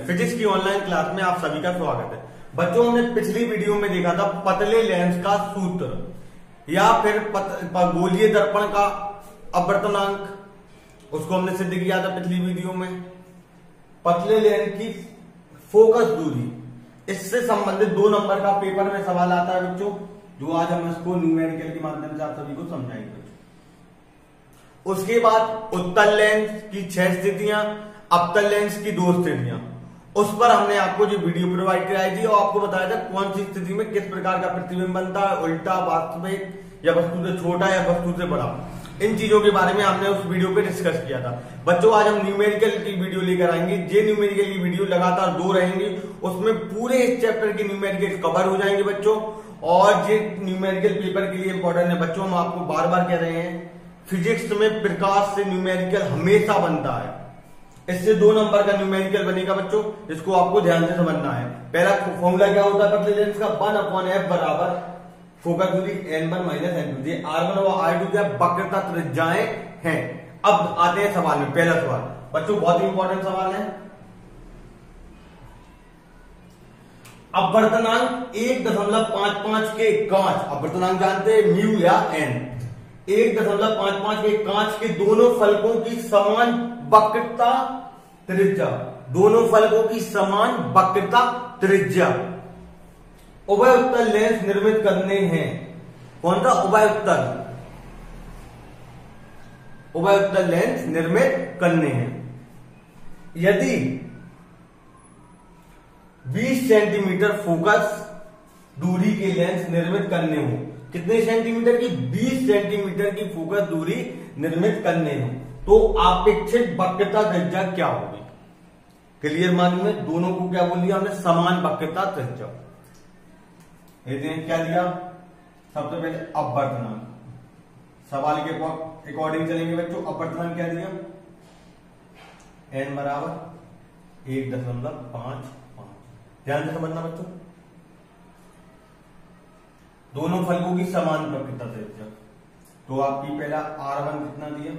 Physics की online class में आप सभी का स्वागत है। बच्चों, हमने पिछली वीडियो में देखा था पतले लेंस का सूत्र या फिर गोलीय दर्पण का अपवर्तनांक, उसको हमने सिद्ध किया था पिछली वीडियो में। पतले लेंस की फोकस दूरी, इससे संबंधित 2 नंबर का पेपर में सवाल आता है बच्चों, जो आज हम इसको न्यूमेरिकल के माध्यम से आप सभी को समझाएंगे बच्चों। उसके बाद उत्तल लेंस की 6 स्थितियां, अवतल लेंस की 2 स्थितियां, उस पर हमने आपको जो वीडियो प्रोवाइड कराई थी और आपको बताया था कौन सी स्थिति में किस प्रकार का प्रतिबिंब बनता है, उल्टा, वास्तविक या वस्तु से छोटा या वस्तु से बड़ा। इन चीजों के बारे में हमने उस वीडियो पे डिस्कस किया था। बच्चों, आज हम न्यूमेरिकल की वीडियो लेकर आएंगे। ये न्यूमेरिकल की वीडियो लगातार 2 रहेंगी, उसमें पूरे इस चैप्टर की न्यूमेरिकल कवर हो जाएंगे बच्चों। और ये न्यूमेरिकल पेपर के लिए इंपॉर्टेंट है बच्चों। हम आपको बार बार कह रहे हैं, फिजिक्स में प्रकाश से न्यूमेरिकल हमेशा बनता है। इससे 2 नंबर का न्यूमेरिकल बनेगा बच्चों, इसको आपको ध्यान से समझना है। पहला फॉर्मूला क्या होता है पतले लेंस का, 1/f बराबर फोकस दूरी n1 माइनस n2। R1 और R2 क्या वक्रता त्रिज्याएं हैं। अब आते हैं सवाल में। पहला सवाल बच्चों बहुत ही इंपॉर्टेंट सवाल है। अपवर्तनांक 1.55 के कांच, अपवर्तनांक जानते हैं म्यू या n, 1.55 के कांच के दोनों फलकों की समान वक्रता त्रिज्या, दोनों फलकों की समान वक्रता त्रिज्या उभय उत्तल लेंस निर्मित करने हैं। कौन सा? उभय उत्तल, उभय उत्तल लेंस निर्मित करने हैं। यदि 20 सेंटीमीटर फोकस दूरी के लेंस निर्मित करने हो, कितने सेंटीमीटर की? 20 सेंटीमीटर की फोकस दूरी निर्मित करने हो, तो अपेक्षित वक्रता त्रिज्या क्या होगी? क्लियर मालूम है? दोनों को क्या बोल दिया हमने? समान वक्रता त्रिज्या। क्या दिया? सबसे पहले अपवर्तनांक, सवाल के अकॉर्डिंग चलेंगे बच्चों। अपवर्तनांक क्या दिया? n बराबर 1.55। ध्यान से समझना बच्चों, दोनों फलकों की समान वक्रता त्रिज्या। तो आपकी पहला R1 कितना दिया?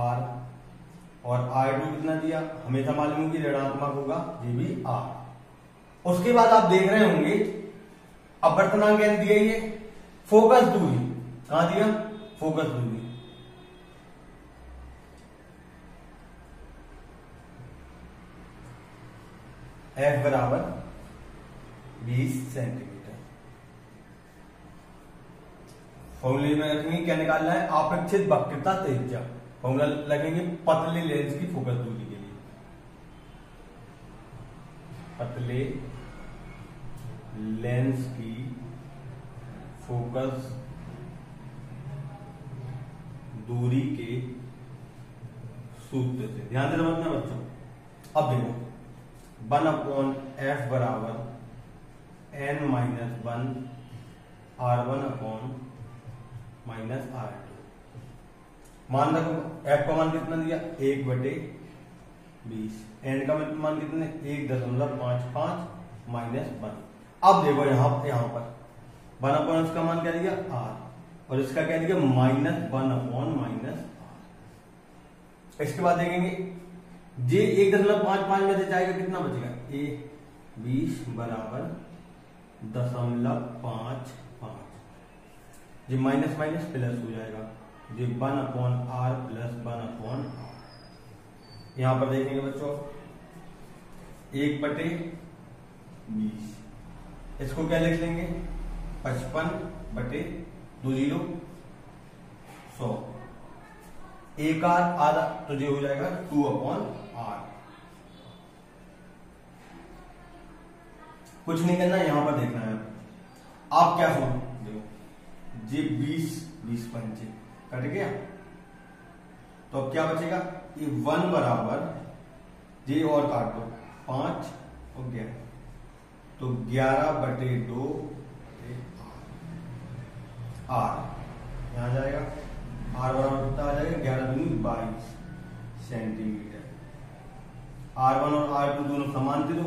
R, और R2 कितना दिया? हमेशा मालूम है कि ऋणात्मक होगा, ये भी R। उसके बाद आप देख रहे होंगे अपवर्तनांक n दिया, ये फोकस दूरी कहां दिया? फोकस दूरी f बराबर 20 सेंटीमीटर। फॉर्मूले में रखेंगे, क्या निकालना है? अपेक्षित वक्रता त्रिज्या। फॉर्मूला लगेंगे पतले लेंस की फोकस दूरी के लिए। पतले लेंस की फोकस दूरी के सूत्र से, ध्यान से समझना बच्चों। अब देखो 1/f बराबर n-1 R1/-R2। मान रखो f का मान कितना दिया? 1/20। n का मान कितने? 1.55 माइनस 1। अब देखो यहां पर 1/, इसका मान क्या दिया? r, और इसका क्या दिया? -1/-r। इसके बाद देखेंगे जे 1.55 में से जाएगा, कितना बचेगा? 20 बराबर 0.55। ये माइनस माइनस प्लस हो जाएगा, ये 1/r प्लस 1/r। यहां पर देखेंगे बच्चों 1/20, इसको क्या लिख लेंगे? 55/20, 100। एक आधा तो ये हो जाएगा 2/r। कुछ नहीं करना, यहां पर देखना है आप क्या समझ देखो, ये 20 पंचे कट गया, तो अब क्या बचेगा? ये 1 बराबर, ये और काट दो, 5 और 11, तो 11/2 r यहां जाएगा। r बराबर कितना आ जाएगा? 11×22 सेंटीमीटर। R1 और R2 दोनों समान थे, तो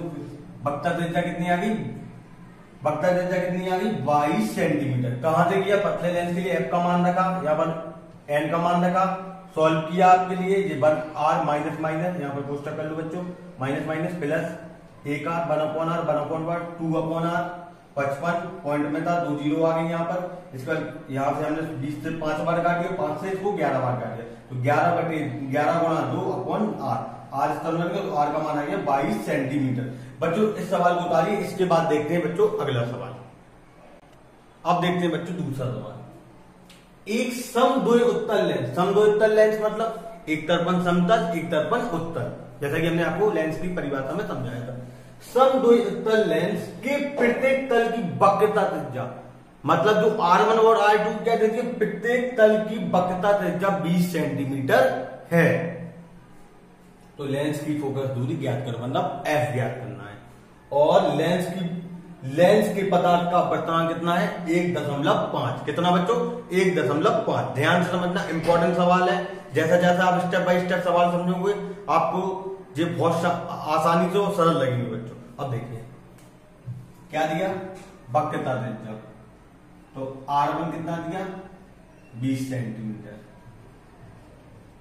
वक्रता त्रिज्या कितनी आ गई? वक्रता त्रिज्या कितनी आ गई? 22 सेंटीमीटर। कहां से किया? पतले लेंस के लिए f का मान रखा, यहाँ पर n का मान रखा, सॉल्व किया आपके लिए। ये 1r माइनस माइनस यहाँ पर कोष्टक कर लो बच्चों, minus minus plus 1 r 1/r 1/1 2/r 55 point में था, 2 जीरो आ गई यहाँ पर। इसका यहाँ से हमने 20 से 5 बार काट दिया, 5 से इसको 11 बार काट दिया, तो 11 गुणा 2/r। आर इस तरह तो आर का मान आ गया 22 सेंटीमीटर। बच्चों इस सवाल को उतारिए, इसके बाद देखते हैं बच्चों अगला सवाल। अब देखते हैं बच्चों दूसरा सवाल। एक समद्वय उत्तल लेंस, समद्वय उत्तल लेंस मतलब एक तरफन समतल एक तरफन उत्तल, जैसा कि हमने आपको लेंस की परिभाषा में समझाया था। समद्वय उत्तल लेंस के प्रत्येक तल की वक्रता त्रिज्या, मतलब जो R1 और R2 क्या कहते हैं, प्रत्येक तल की वक्रता त्रिज्या 20 सेंटीमीटर है। तो लेंस की फोकस दूरी ज्ञात करो, मतलब F ज्ञात करना है। और लेंस के पदार्थ का अपवर्तनांक कितना है, 1.5। कितना बच्चों, 1.5। ध्यान से समझना, इंपॉर्टेंट सवाल है। जैसा जैसा आप स्टेप बाय स्टेप सवाल समझोगे आपको ये बहुत आसानी से और सरल लगेंगे बच्चों। अब देखिए क्या दिया, वक्रता त्रिज्या, तो R1 कितना दिया 20 सेंटीमीटर,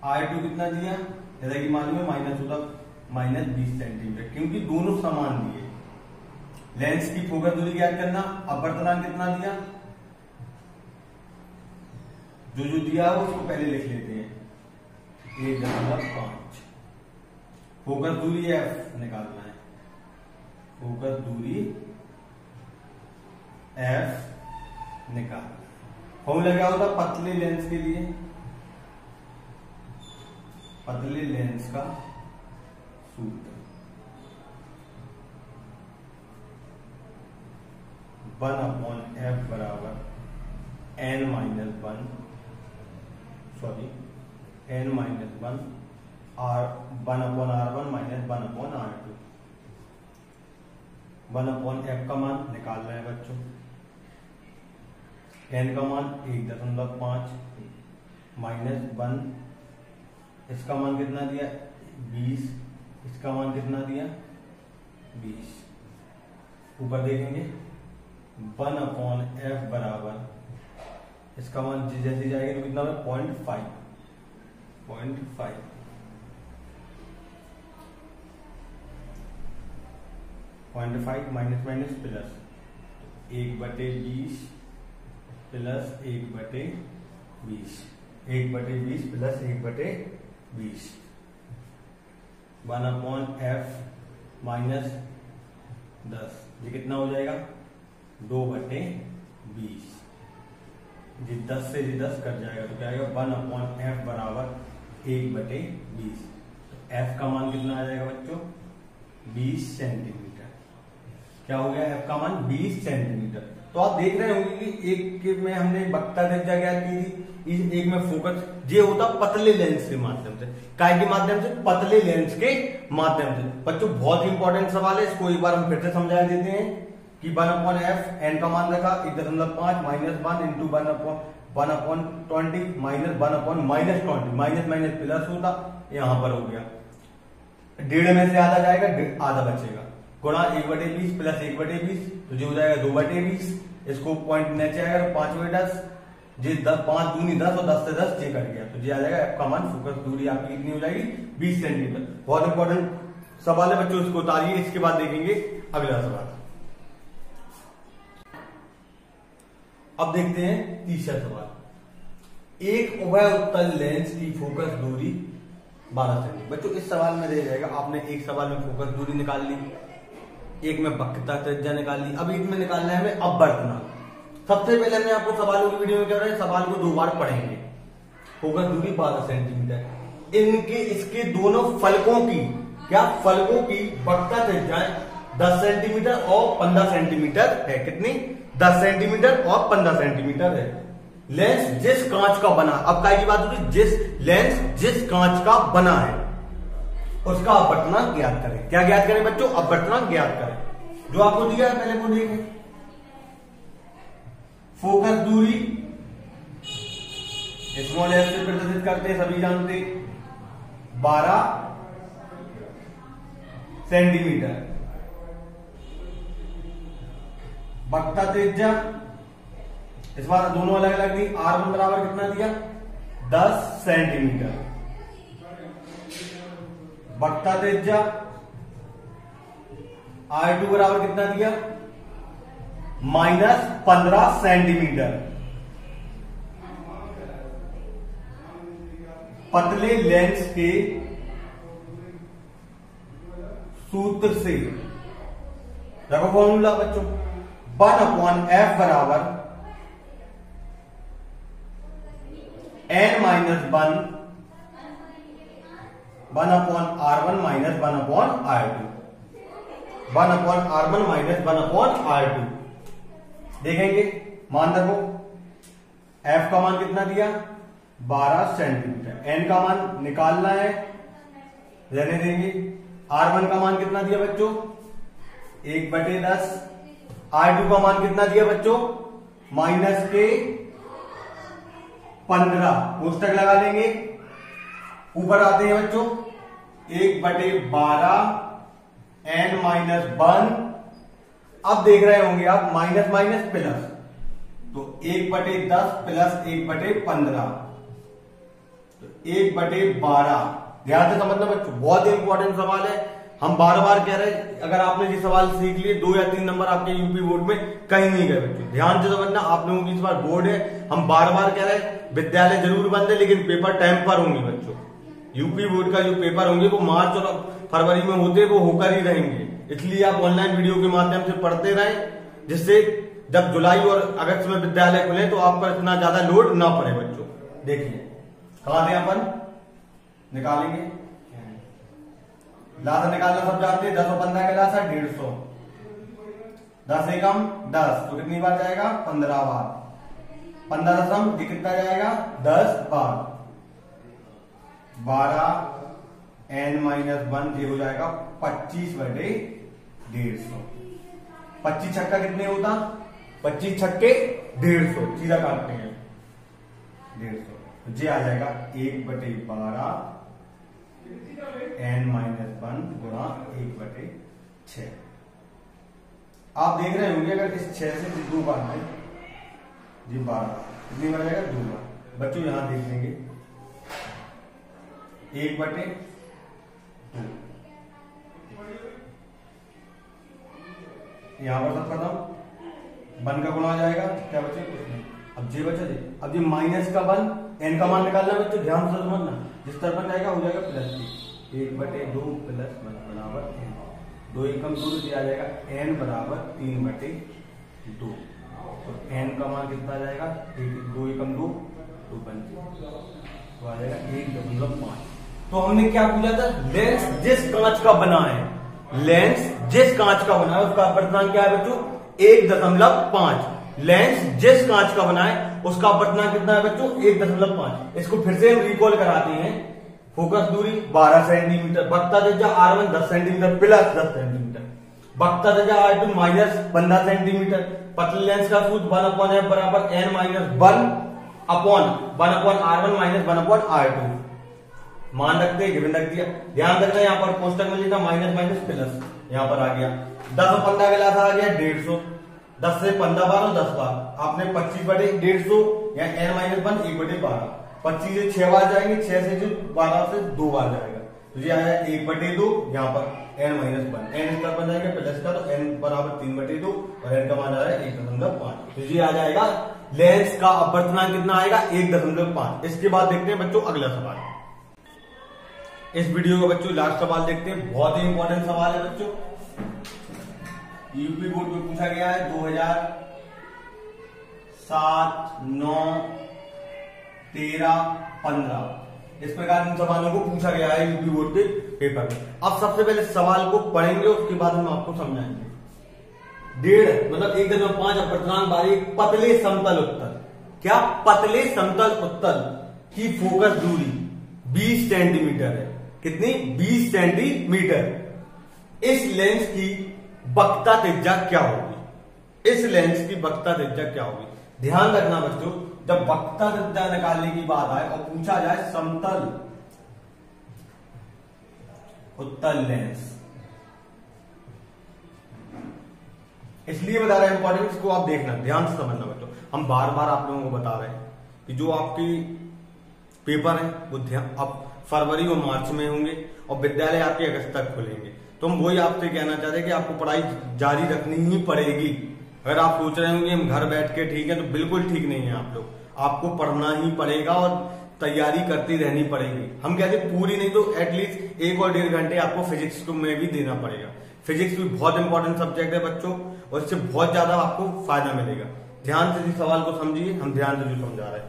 R2 कितना दिया, जैसा कि मालूम है -20 सेंटीमीटर, क्योंकि दोनों समान दिए। लेंस की फोकस दूरी ज्ञात करना, अपवर्तनांक कितना दिया, जो दिया है उसको पहले लिख लेते हैं, 1.5। फोकस दूरी F निकालना है, फोकस दूरी F निकालना। फॉर्मूला क्या होता है पतले लेंस के लिए, पतले लेंस का सूत्र 1/f बराबर n-1 r 1/r1 - 1/r2। 1/f का मान निकालना है बच्चों, n का मान 1.5 -1, इसका मान कितना दिया 20, इसका मान कितना दिया 20। ऊपर देखेंगे 1/f बराबर, इसका मान जैसे जाएगा तो कितना 0.5 minus minus plus 1/20 plus 1/20 1/20 plus 1/20 1/f minus 10, ये कितना हो जाएगा 2/20। जी 10 से 10 कट जाएगा तो क्या आएगा 1/f बराबर 1/20। तो f का मान कितना आ जाएगा बच्चों 20 सेंटीमीटर। क्या हो गया f का मान 20 सेंटीमीटर। तो आप देख रहे होंगे कि एक में हमने वक्रता त्रिज्या ज्ञात की थी, एक में फोकस, ये होता पतले लेंस के माध्यम से, काय के माध्यम से, पतले लेंस के माध्यम से। बच्चों बहुत इंपॉर्टेंट सवाल है, इसको एक बार हम फिर से समझा देते हैं कि 1/f n का मान रखा 1.5 -1 इंटू 1/20 -1/-20 माइनस प्लस होता, यहां पर हो गया 1.5 में से आधा जाएगा, आधा बचेगा, गुणा 1/20 प्लस 1/20, तो जो हो जाएगा 2/20। इसको पॉइंट नीचे आएगा तो 5/10, जी 5 दूनी 10 और 10 से 10 ये कट गया, तो ये आ जाएगा f का मान, फोकस दूरी आपकी कितनी हो जाएगी 20 सेंटीमीटर। बहुत इंपॉर्टेंट सवाल है बच्चों, इसको उतारिए। इसके बाद देखेंगे अगला सवाल। अब देखते हैं तीसरा सवाल। एक उभय उत्तल लेंस की फोकस दूरी 12 सेंटीमीटर। बच्चों इस सवाल में रह जाएगा, आपने एक सवाल में फोकस दूरी निकाल ली, एक में वक्रता त्रिज्या निकाल ली, अब एक में निकालना है हमें अपवर्तनांक। सबसे पहले हमने आपको सवालों की वीडियो में क्या रहे, सवाल को 2 बार पढ़ेंगे। फोकस दूरी 12 सेंटीमीटर, इनके इसके दोनों फलकों की, क्या फलकों की वक्रता त्रिज्या 10 सेंटीमीटर और 15 सेंटीमीटर है। कितनी 10 सेंटीमीटर और 15 सेंटीमीटर है। लेंस जिस कांच का बना, अब काय की बात होगी, लेंस जिस कांच का बना है उसका अपवर्तनांक ज्ञात करें। क्या ज्ञात करें बच्चों, अपवर्तनांक ज्ञात करें। जो आपको दिया है पहले वो देखें, फोकस दूरी स्मॉल एफ से प्रदर्शित करते हैं, सभी जानते, 12 सेंटीमीटर। वक्रता त्रिज्या इस बार दोनों अलग अलग दी, R1 बराबर कितना दिया 10 सेंटीमीटर, वक्रता त्रिज्या R2 बराबर कितना दिया, -15 सेंटीमीटर। पतले लेंस के सूत्र से देखो फॉर्मूला बच्चों, 1/f बराबर n minus 1/r1 minus 1/r2, 1/r1 minus 1/r2। देखेंगे, मान रखो f का मान कितना दिया, 12 सेंटीमीटर। n का मान निकालना है, रहने देंगे। r1 का मान कितना दिया बच्चों, 1/10। r2 का मान कितना दिया बच्चों, -15। कोष्टक लगा लेंगे, ऊपर आते हैं बच्चों, 1/12 n माइनस 1। अब देख रहे होंगे आप माइनस माइनस प्लस, तो 1/10 प्लस 1/15, तो 1/12। ध्यान से समझना बच्चों, बहुत इंपॉर्टेंट सवाल है। हम बार बार कह रहे हैं, अगर आपने ये सवाल सीख लिए 2 या 3 नंबर आपके यूपी बोर्ड में कहीं नहीं गए बच्चों। ध्यान से समझना, आप लोगों की इस बार बोर्ड है। हम बार बार कह रहे हैं, विद्यालय जरूर बंद है लेकिन पेपर टाइम पर होंगे बच्चों। यूपी बोर्ड का जो पेपर होंगे वो मार्च और फरवरी में होते, वो होकर ही रहेंगे। इसलिए आप ऑनलाइन वीडियो के माध्यम से पढ़ते रहें, जिससे जब जुलाई और अगस्त में विद्यालय खुले तो आप पर इतना ज्यादा लोड ना पड़े बच्चों। देखिए कहां से अपन निकालेंगे, लासा निकालना सब जानते हैं। 10 और 15 का लासा 150, 10 एकम 10, तो कितनी बार जाएगा, 15 बार। 15 दशम ये कितना जाएगा, 10 बार। 12 n माइनस 1 ये हो जाएगा 25/150। 25 छक्का कितने होता, 25 छक्के 150, सीधा काटते हैं 150। ये आ जाएगा 1/12 n माइनस 1 गुणा 1/6। आप देख रहे होंगे, अगर इस 6 से 2 बार है जी 12, कितनी बार जाएगा, 2 बार। बच्चों यहां देख लेंगे 1/2, यहां पर सब खत्म। 1 का गुणा हो जाएगा, क्या बचे, कुछ नहीं। अब जे बचा जी, अब ये माइनस का 1, n का मान निकालना है बच्चों, ध्यान से समझना। जिस तरफ जाएगा हो जाएगा +3, 1/2 प्लस 1 बराबर n। 2 एकम 2, आ जाएगा n बराबर 3/2। तो n का मान कितना आ जाएगा, 2 एकम 2, 2 पंच, तो आ जाएगा 1.5। तो हमने क्या पूछा था, लेंस जिस कांच का बना है, लेंस जिस कांच का बना है उसका अपवर्तनांक क्या है बच्चों, 1.5। लेंस जिस कांच का बना है उसका अपवर्तनांक कितना है बच्चों, 1.5। इसको फिर से हम रिकॉल कराते हैं। फोकस दूरी 12 सेंटीमीटर, वक्ता त्रिज्या R1 10 सेंटीमीटर प्लस 10 सेंटीमीटर, वक्ता त्रिज्या R2 माइनस 15 सेंटीमीटर। पतले लेंस का सूत्र 1/f बराबर n minus 1/1/r1 minus 1/r2। मान रखते हैं, गिवन रख दिया। ध्यान रखना, यहाँ पर कोष्टक में लिखा माइनस माइनस प्लस, यहाँ पर आ गया 10 और 15 का लासा आ गया 150। 10 से 15 बार और 10 बार, आपने 25/150 या n माइनस 1 1/12। 25 से 6 बार जाएंगे, 6 से 12 से 2 बार जाएगा, तो ये आया 1/2। यहाँ पर n माइनस 1, n इसका बन जाएगा प्लस का, तो n बराबर 3/2 और n का मान आ रहा है 1.5। तो ये आ जाएगा लेंस का अपवर्तनांक कितना आएगा, 1.5। इसके बाद देखते हैं बच्चों अगला सवाल। इस वीडियो का बच्चों लास्ट सवाल देखते हैं, बहुत ही इंपॉर्टेंट सवाल है बच्चों। यूपी बोर्ड में पूछा गया है 2007, 9, 13, 15। इस प्रकार इन सवालों को पूछा गया है यूपी बोर्ड के पेपर में। अब सबसे पहले सवाल को पढ़ेंगे, उसके बाद हम आपको समझाएंगे। 1.5 मतलब 1.5 अपवर्तनांक वाले पतले समतल उत्तल, क्या पतले समतल उत्तल की फोकस दूरी 20 सेंटीमीटर है। कितनी, 20 सेंटीमीटर। इस लेंस की वक्ता त्रिज्या क्या होगी, इस लेंस की वक्ता त्रिज्या क्या होगी। ध्यान रखना बच्चों, जब वक्ता त्रिज्या निकालने की बात आए और पूछा जाए समतल उत्तल लेंस, इसलिए बता रहे हैं इंपॉर्टेंट, इसको आप देखना, ध्यान से समझना बच्चों। हम बार बार आप लोगों को बता रहे हैं कि जो आपकी पेपर है वो ध्यान अब फरवरी और मार्च में होंगे और विद्यालय आपके अगस्त तक खुलेंगे। तो हम वही आपसे कहना चाह रहे हैं कि आपको पढ़ाई जारी रखनी ही पड़ेगी। अगर आप सोच रहे होंगे हम घर बैठ के ठीक है, तो बिल्कुल ठीक नहीं है। आप लोग आपको पढ़ना ही पड़ेगा और तैयारी करती रहनी पड़ेगी। हम कहते पूरी नहीं तो एटलीस्ट 1 और 1.5 घंटे आपको फिजिक्स में भी देना पड़ेगा। फिजिक्स भी बहुत इंपॉर्टेंट सब्जेक्ट है बच्चों, और इससे बहुत ज्यादा आपको फायदा मिलेगा। ध्यान से इस सवाल को समझिए, हम ध्यान से जो समझा रहे हैं।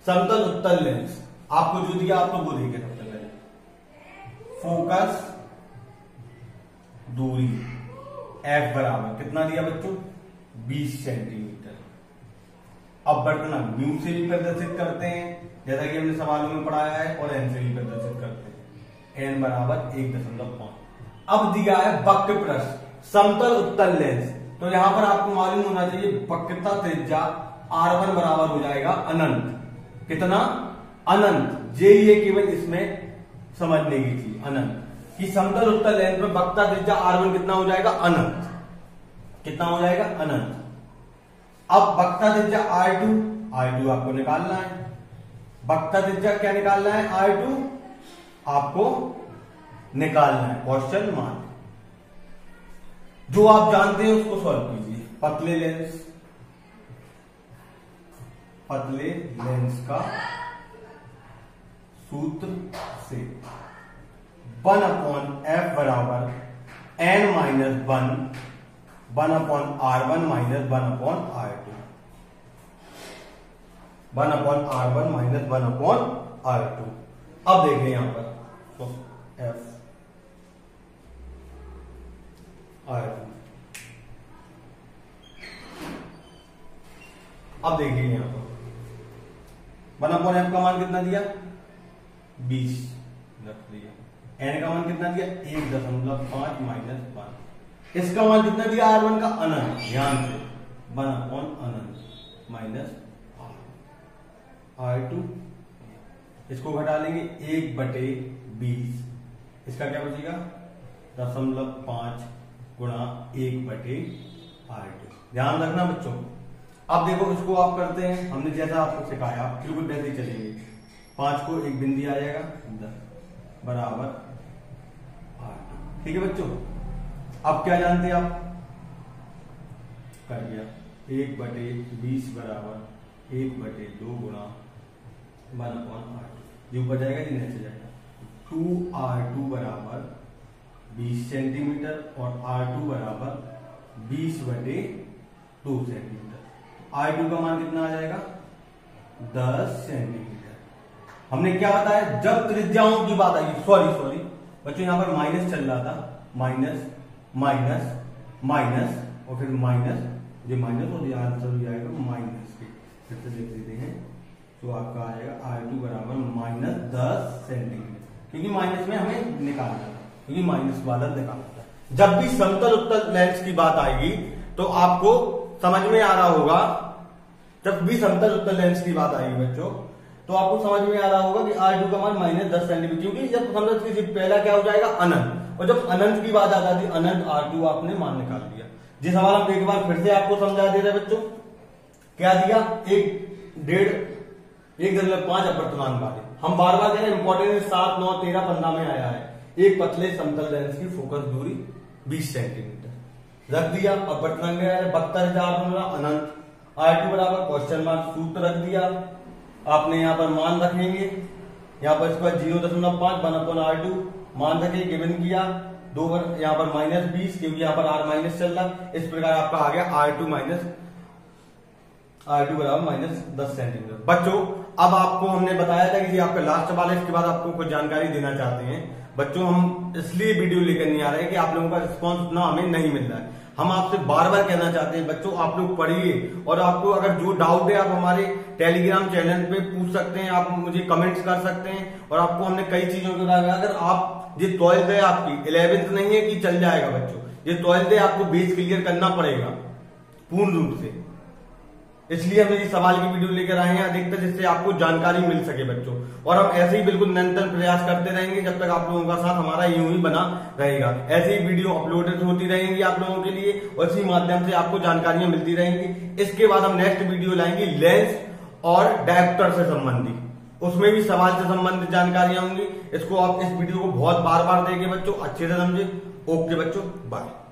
समतल उत्तल लेंस आपको जो दिया आप तो वो देखिए। सबसे पहले फोकस दूरी F बराबर कितना दिया बच्चों, 20 सेंटीमीटर। अपवर्तनांक म्यू से भी प्रदर्शित करते हैं, जैसा कि हमने सवालों में पढ़ाया है, और एन से भी प्रदर्शित करते हैं। एन बराबर 1.5। अब दिया है वक्र प्रस्थ समतल उत्तल लेंस, तो यहां पर आपको मालूम होना चाहिए वक्रता त्रिज्या R1 बराबर हो जाएगा अनंत। कितना, अनंत। ये केवल इसमें समझने की चीज, अनंत कि समतल उत्तल लेंस में वक्रता त्रिज्या R1 कितना हो जाएगा, अनंत। कितना हो जाएगा, अनंत। अब वक्रता त्रिज्या R2 आपको निकालना है। वक्रता त्रिज्या क्या निकालना है, R2 आपको निकालना है, क्वेश्चन मार्क। जो आप जानते हैं उसको सॉल्व कीजिए। पतले लेंस का सूत्र से 1/f बराबर n-1 1/r1 minus 1/r2 1/r1 minus 1/r2। अब देखें यहां पर तो f R2। अब देखिए यहां पर 1/f का मान कितना दिया, 20 रख दिया। n का मान कितना दिया, 1.5 माइनस 1। इसका मान कितना दिया, R1 का अनंत। ध्यान से 1/अनंत माइनस R2। इसको घटा लेंगे 1/20। इसका क्या बचेगा, 0.5 गुणा 1/R2। ध्यान रखना बच्चों। अब देखो इसको आप करते हैं, हमने जैसा आपको सिखाया बिल्कुल वैसे ही चलेंगे। 5 को एक बिंदी आ जाएगा 10 बराबर R2। ठीक है बच्चों। अब क्या जानते हैं आप, कर दिया 1/20 बराबर 1/2 गुणा 1/R2। जो ऊपर जाएगा ये नीचे जाएगा। 2R2 बराबर 20 सेंटीमीटर और R2 बराबर 20/2 सेंटीमीटर। R2 का मान कितना आ जाएगा, 10 सेंटीमीटर। हमने क्या बताया, जब त्रिज्याओं की बात आई, सॉरी बच्चों यहां पर माइनस चल रहा था, माइनस और फिर माइनस, जो माइनस हो गया आंसर हो जाएगा माइनस के। फिर से देख लेते हैं, तो आपका आएगा R2 बराबर -10 सेंटीमीटर, क्योंकि माइनस में हमें निकालना था, क्योंकि माइनस वाला निकालना था। जब भी समतल उत्तल लेंस की बात आएगी तो आपको समझ में आ रहा होगा, जब भी समतल उत्तल लेंस की बात आएगी बच्चों तो आपको समझ में आ रहा होगा कि R2 का मान -10 सेंटीमीटर, क्योंकि जब समझ कीजिए पहला क्या हो जाएगा, अनंत, और जब अनंत की बात आ जाती अनंत R2 आपने मान निकाल दिया। जी सवाल हम एक बार फिर से आपको समझा दे रहे बच्चों, क्या दिया, 1.5 अपवर्तनांक वाले। हम बार बार कह रहे हैं इंपॉर्टेंट 7, 9, 13, 15 में आया है। एक पतले समतल लेंस की फोकस दूरी 20 सेंटीमीटर रख दिया। अपवर्तनांक अनंत, R2 बराबर क्वेश्चन मार्क, सूत्र रख दिया आपने। यहां पर मान रखेंगे, यहां पर इसका 0.5 1/R2 मान रखे, गिवन किया 2 यहां पर -20, क्योंकि यहां पर R माइनस चल रहा। इस प्रकार आपका आ गया R2 बराबर -10 सेंटीमीटर। बच्चों अब आपको हमने बताया था कि आपका लास्ट सवाल है, इसके बाद आपको कुछ जानकारी देना चाहते हैं। बच्चों हम इसलिए वीडियो लेकर नहीं आ रहे हैं कि आप लोगों का रिस्पांस उतना हमें नहीं मिल रहा है। हम आपसे बार बार कहना चाहते हैं बच्चों, आप लोग पढ़िए, और आपको अगर जो डाउट है आप हमारे टेलीग्राम चैनल पे पूछ सकते हैं, आप मुझे कमेंट्स कर सकते हैं। और आपको हमने कई चीजों के बारे में, अगर आप ये 12th है आपकी, 11th नहीं है कि चल जाएगा बच्चों, ये 12th है, आपको बेस क्लियर करना पड़ेगा पूर्ण रूप से। इसलिए हम ये सवाल की वीडियो लेकर आए हैं अधिकतर, जिससे आपको जानकारी मिल सके बच्चों। और हम ऐसे ही बिल्कुल निरंतर प्रयास करते रहेंगे जब तक आप लोगों का साथ हमारा यूं ही बना रहेगा। ऐसे ही वीडियो अपलोडेड होती रहेंगी आप लोगों के लिए, और इसी माध्यम से आपको जानकारियां मिलती रहेंगी। इसके बाद हम नेक्स्ट वीडियो लाएंगे लेंस और डायोप्टर से संबंधित। उसमें भी सवाल से संबंधित जानकारियां होंगी। इसको आप इस वीडियो को बहुत बार बार देखिए बच्चों, अच्छे से समझे। ओके बच्चों, बाय।